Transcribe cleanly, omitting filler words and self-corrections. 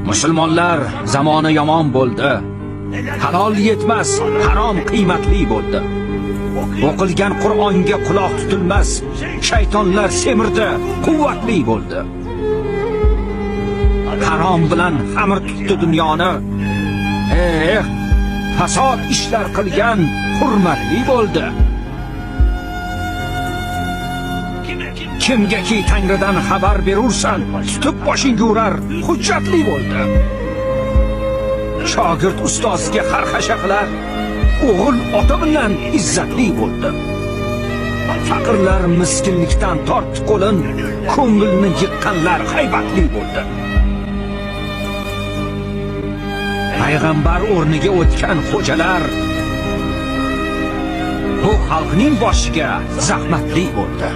Musulmonlar zamoni yomon bo'ldi. Halol yetmas, harom qiymatli bo'ldi. O'qilgan Qur'onga quloq tutilmas, shaytonlar semirdi, quvvatli bo'ldi. Harom bilan xamir tutdi dunyoni. Fasod ishlar qilgan hurmatli bo'ldi. Kimgaki Tangridan xabar berursan, tutib boshingga urar, hujjatli bo'ldi. Shogird ustoziga xarxasha qilar, o'g'il ota bilan izzatli bo'ldi. Faqirlar miskinlikdan tortdi qo'lin, ko'ngilni yiqqanlar haybatli bo'ldi. Payg'ambar o'rniga o'tgan xo'jalar bu xalqning boshiga zahmatli bo'ldi.